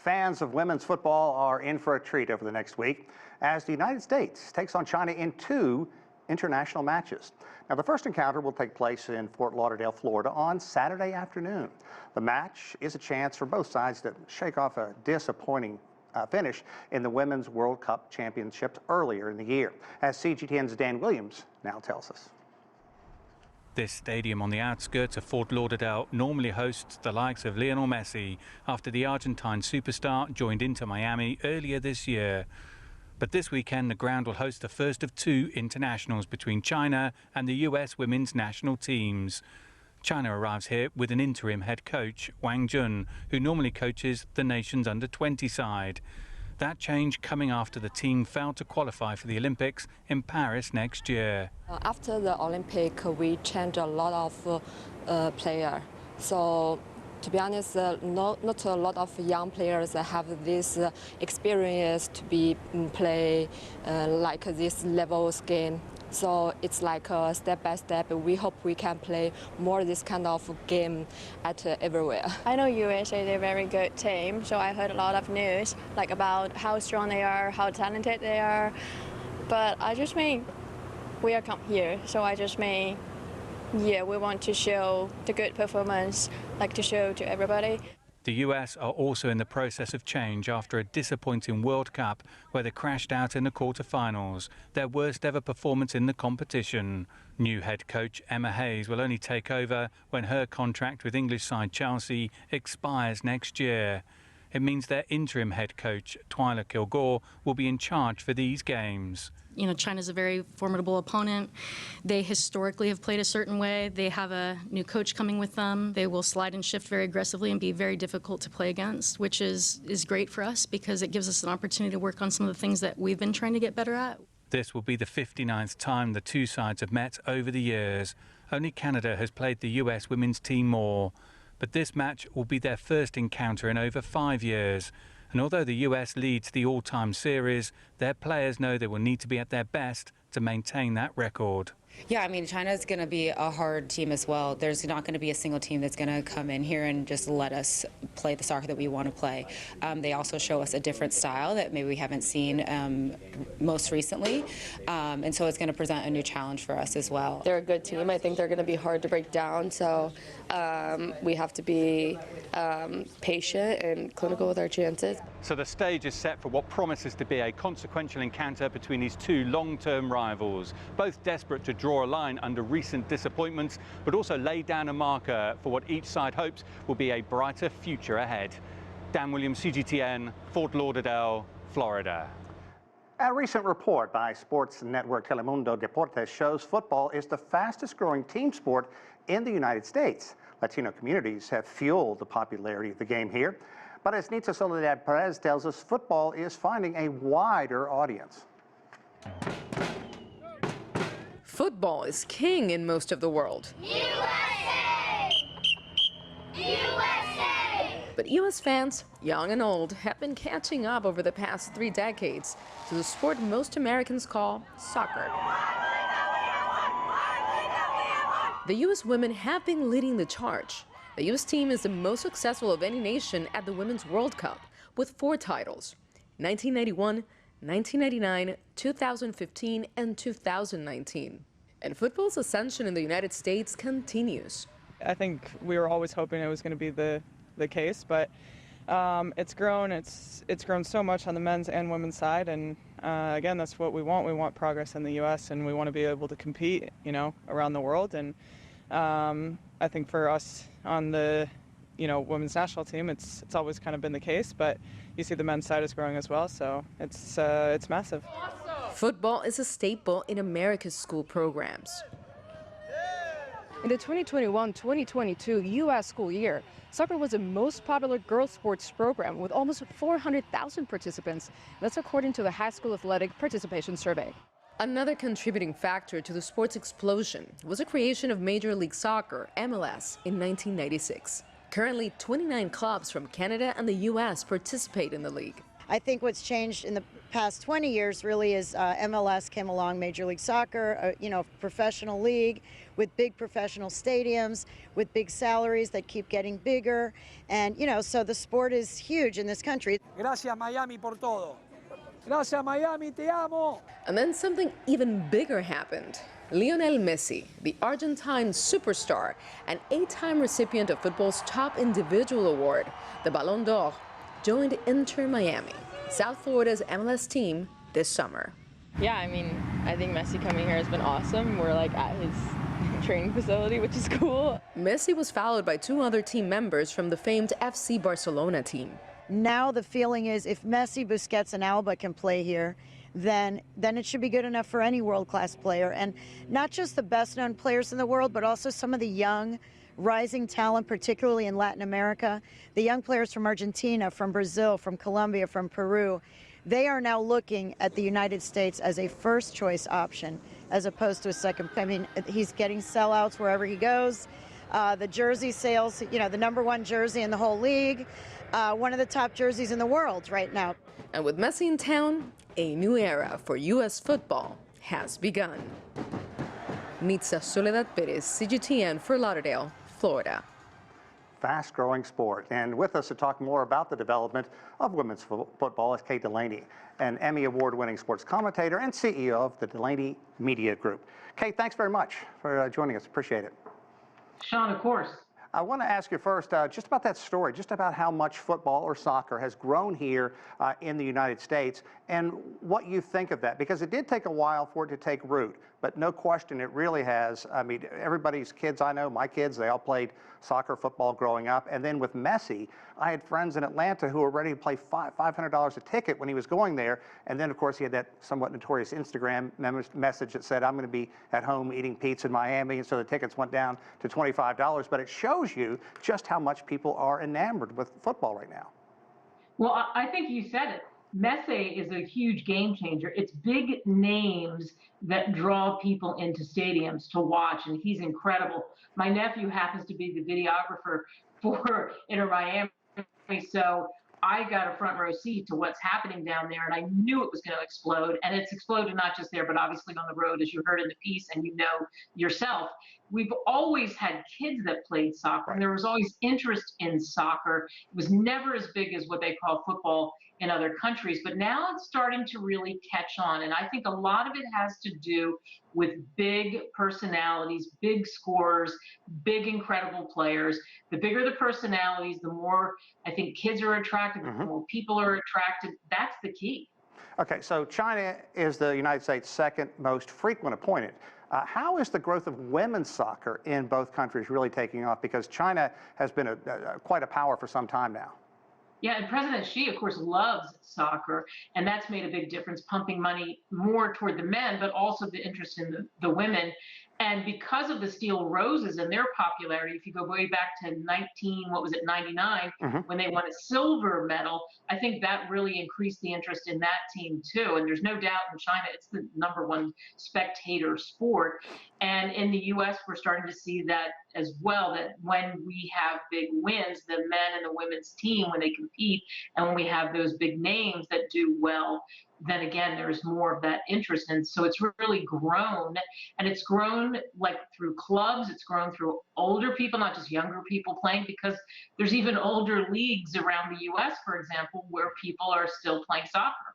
Fans of women's football are in for a treat over the next week as the United States takes on China in 2 international matches. Now, the first encounter will take place in Fort Lauderdale, Florida on Saturday afternoon. The match is a chance for both sides to shake off a disappointing finish in the Women's World Cup Championships earlier in the year, as CGTN's Dan Williams now tells us. This stadium on the outskirts of Fort Lauderdale normally hosts the likes of Lionel Messi after the Argentine superstar joined Inter Miami earlier this year. But this weekend the ground will host the first of 2 internationals between China and the US women's national teams. China arrives here with an interim head coach, Wang Jun, who normally coaches the nation's under-20 side. That change coming after the team failed to qualify for the Olympics in Paris next year. After the Olympic, we changed a lot of players. So, to be honest, not a lot of young players have this experience to play like this level game. So it's like a step by step. We hope we can play more this kind of game at everywhere. I know USA is a very good team, so I heard a lot of news like about how strong they are, how talented they are. But I just mean we are come here, so I just mean we want to show the good performance, like to show to everybody. The US are also in the process of change after a disappointing World Cup where they crashed out in the quarter-finals, their worst ever performance in the competition. New head coach Emma Hayes will only take over when her contract with English side Chelsea expires next year. It means their interim head coach, Twyla Kilgore, will be in charge for these games. You know, China's a very formidable opponent. They historically have played a certain way. They have a new coach coming with them. They will slide and shift very aggressively and be very difficult to play against, which is great for us because it gives us an opportunity to work on some of the things that we've been trying to get better at. This will be the 59th time the 2 sides have met over the years. Only Canada has played the US women's team more. But this match will be their first encounter in over 5 years. And although the US leads the all-time series, their players know they will need to be at their best to maintain that record. Yeah, I mean, China's going to be a hard team as well. There's not going to be a single team that's going to come in here and just let us play the soccer that we want to play. They also show us a different style that maybe we haven't seen most recently, and so it's going to present a new challenge for us as well. They're a good team. I think they're going to be hard to break down, so we have to be patient and clinical with our chances. So the stage is set for what promises to be a consequential encounter between these 2 long-term rivals, both desperate to draw a line under recent disappointments, but also lay down a marker for what each side hopes will be a brighter future ahead. Dan Williams, CGTN, Fort Lauderdale, Florida. A recent report by sports network Telemundo Deportes shows football is the fastest growing team sport in the United States. Latino communities have fueled the popularity of the game here. But as Nitza Soledad Perez tells us, football is finding a wider audience. Football is king in most of the world. USA! USA! But U.S. fans, young and old, have been catching up over the past 3 decades to the sport most Americans call soccer. The U.S. women have been leading the charge. The U.S. team is the most successful of any nation at the Women's World Cup, with 4 titles: 1991, 1999, 2015, and 2019. And football's ascension in the United States continues. I think we were always hoping it was going to be the case, but it's grown so much on the men's and women's side, and again, that's what we want. We want progress in the U.S. and we want to be able to compete, around the world. And I think for us on the women's national team, it's always kind of been the case, but you see the men's side is growing as well, so it's massive. Football is a staple in America's school programs. In the 2021-2022 U.S. school year, soccer was the most popular girls' sports program with almost 400,000 participants. That's according to the High School Athletic Participation Survey. Another contributing factor to the sport's explosion was the creation of Major League Soccer, MLS, in 1996. Currently, 29 clubs from Canada and the U.S. participate in the league. I think what's changed in the past 20 years really is MLS came along, Major League Soccer, professional league with big professional stadiums, with big salaries that keep getting bigger. And, so the sport is huge in this country. Gracias, Miami, por todo. Gracias, Miami, te amo. And then something even bigger happened. Lionel Messi, the Argentine superstar, an 8-time recipient of football's top individual award, the Ballon d'Or, joined Inter Miami, South Florida's MLS team, this summer. Yeah, I mean, I think Messi coming here has been awesome. We're like at his training facility, which is cool. Messi was followed by 2 other team members from the famed FC Barcelona team. Now the feeling is if Messi, Busquets, and Alba can play here, then it should be good enough for any world-class player. And not just the best-known players in the world, but also some of the young, rising talent, particularly in Latin America. The young players from Argentina, from Brazil, from Colombia, from Peru, they are now looking at the United States as a first-choice option, as opposed to a second. I mean, he's getting sellouts wherever he goes. The jersey sales, the #1 jersey in the whole league, one of the top jerseys in the world right now. And with Messi in town, a new era for U.S. football has begun. Nitza Soledad Perez, CGTN for Lauderdale, Florida. Fast-growing sport. And with us to talk more about the development of women's football is Kate Delaney, an Emmy Award-winning sports commentator and CEO of the Delaney Media Group. Kate, thanks very much for joining us. Appreciate it. Sean, of course. I want to ask you first just about that story, just about how much football or soccer has grown here in the United States and what you think of that, because it did take a while for it to take root, but no question it really has. I mean, everybody's kids I know, my kids, they all played soccer, football growing up. And then with Messi, I had friends in Atlanta who were ready to pay $500 a ticket when he was going there. And then, of course, he had that somewhat notorious Instagram message that said, I'm going to be at home eating pizza in Miami. And so the tickets went down to $25. But it shows you just how much people are enamored with football right now. Well, I think you said it. Messi is a huge game changer. It's big names that draw people into stadiums to watch, and he's incredible. My nephew happens to be the videographer for Inter Miami, so I got a front row seat to what's happening down there, and I knew it was going to explode. And it's exploded not just there, but obviously on the road, as you heard in the piece, and you know yourself. We've always had kids that played soccer, and there was always interest in soccer. It was never as big as what they call football in other countries, but now it's starting to really catch on. And I think a lot of it has to do with big personalities, big scorers, big, incredible players. The bigger the personalities, the more I think kids are attracted, the more people are attracted. That's the key. Okay, so China is the United States' second most frequent opponent. How is the growth of women's soccer in both countries really taking off? Because China has been quite a power for some time now. Yeah, and President Xi, of course, loves soccer, and that's made a big difference, pumping money more toward the men, but also the interest in the women. And because of the Steel Roses and their popularity, if you go way back to 99, when they won a silver medal, I think that really increased the interest in that team too. And there's no doubt in China, it's the #1 spectator sport. And in the US, we're starting to see that as well, that when we have big wins, the men and the women's team, when they compete, and when we have those big names that do well, then again, there's more of that interest. And so it's really grown, and it's grown like through clubs, it's grown through older people, not just younger people playing, because there's even older leagues around the US, for example, where people are still playing soccer.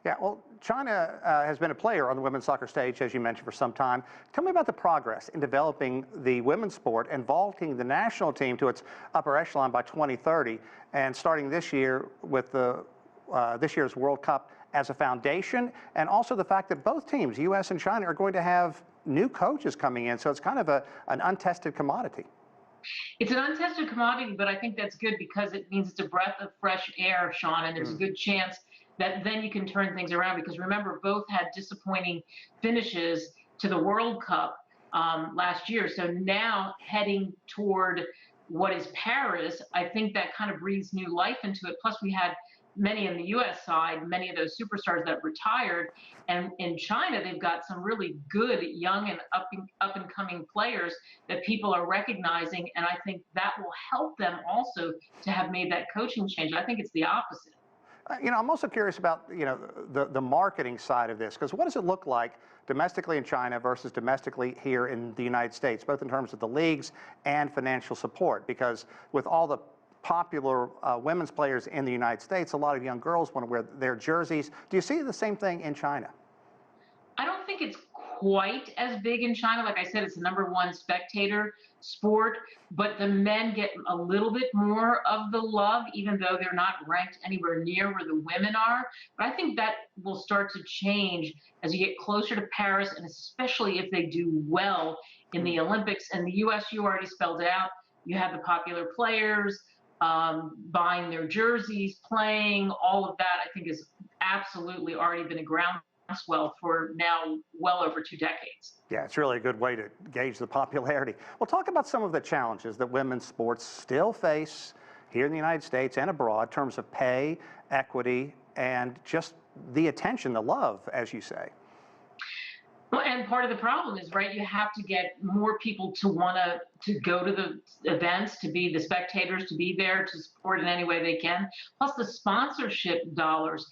Yeah, well, China has been a player on the women's soccer stage, as you mentioned, for some time. Tell me about the progress in developing the women's sport and vaulting the national team to its upper echelon by 2030, and starting this year with this year's World Cup as a foundation, and also the fact that both teams, U.S. and China, are going to have new coaches coming in, so it's kind of an untested commodity. It's an untested commodity, but I think that's good because it means it's a breath of fresh air, Sean, and there's a good chance that then you can turn things around, because remember, both had disappointing finishes to the World Cup last year. So now heading toward what is Paris, I think that kind of breathes new life into it. Plus, we had many on the U.S. side, many of those superstars that retired. And in China, they've got some really good young and up and coming players that people are recognizing. And I think that will help them also to have made that coaching change. I think it's the opposite. I'm also curious about, the marketing side of this, because what does it look like domestically in China versus domestically here in the United States, both in terms of the leagues and financial support? Because with all the popular women's players in the United States, a lot of young girls want to wear their jerseys. Do you see the same thing in China? I don't think it's quite as big in China. Like I said, it's the #1 spectator sport, but the men get a little bit more of the love, even though they're not ranked anywhere near where the women are. But I think that will start to change as you get closer to Paris, and especially if they do well in the Olympics. And the U.S., you already spelled it out. You have the popular players buying their jerseys, playing, all of that, I think is absolutely already been a groundswell for now well over 2 decades. Yeah, it's really a good way to gauge the popularity. Well, talk about some of the challenges that women's sports still face here in the United States and abroad in terms of pay, equity, and just the attention, the love, as you say. Well, and part of the problem is, right, you have to get more people to want to go to the events, to be the spectators, to be there, to support in any way they can. Plus the sponsorship dollars.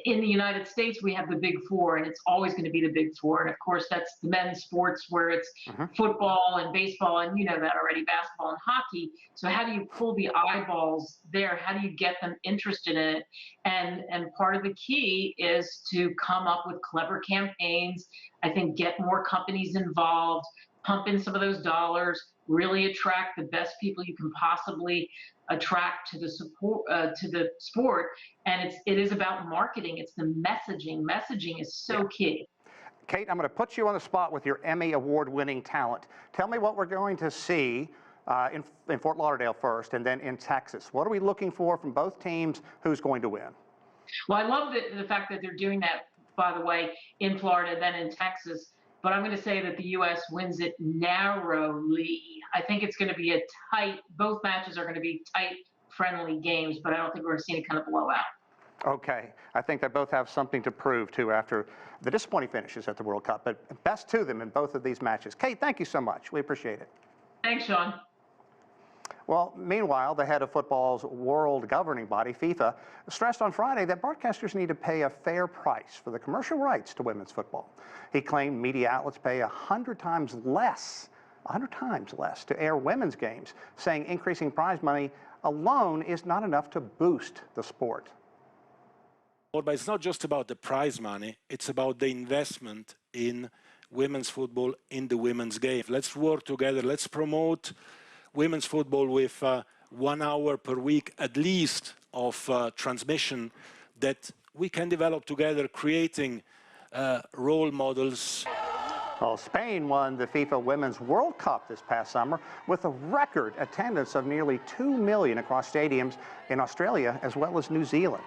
In the United States, we have the Big Four, and it's always going to be the Big Four. And of course, that's the men's sports where it's football and baseball, and you know that already, basketball and hockey. So how do you pull the eyeballs there? How do you get them interested in it? And part of the key is to come up with clever campaigns. I think get more companies involved, pump in some of those dollars, really attract the best people you can possibly attract to the support to the sport. And it is about marketing. It's the messaging. Messaging is so key. Kate, I'm going to put you on the spot with your Emmy award-winning talent. Tell me what we're going to see in Fort Lauderdale first, and then in Texas. What are we looking for from both teams? Who's going to win? Well, I love the fact that they're doing that, by the way, in Florida, then in Texas. But I'm going to say that the U.S. wins it narrowly. I think it's going to be a tight, both matches are going to be tight, friendly games, but I don't think we're going to see any kind of blowout. Okay. I think they both have something to prove, too, after the disappointing finishes at the World Cup. But best to them in both of these matches. Kate, thank you so much. We appreciate it. Thanks, Sean. Well, meanwhile, the head of football's world governing body, FIFA, stressed on Friday that broadcasters need to pay a fair price for the commercial rights to women's football. He claimed media outlets pay 100 times less to air women's games, saying increasing prize money alone is not enough to boost the sport. But it's not just about the prize money, it's about the investment in women's football, in the women's game. Let's work together, let's promote women's football with 1 hour per week at least of transmission that we can develop together, creating role models. Well, Spain won the FIFA Women's World Cup this past summer with a record attendance of nearly 2 million across stadiums in Australia as well as New Zealand.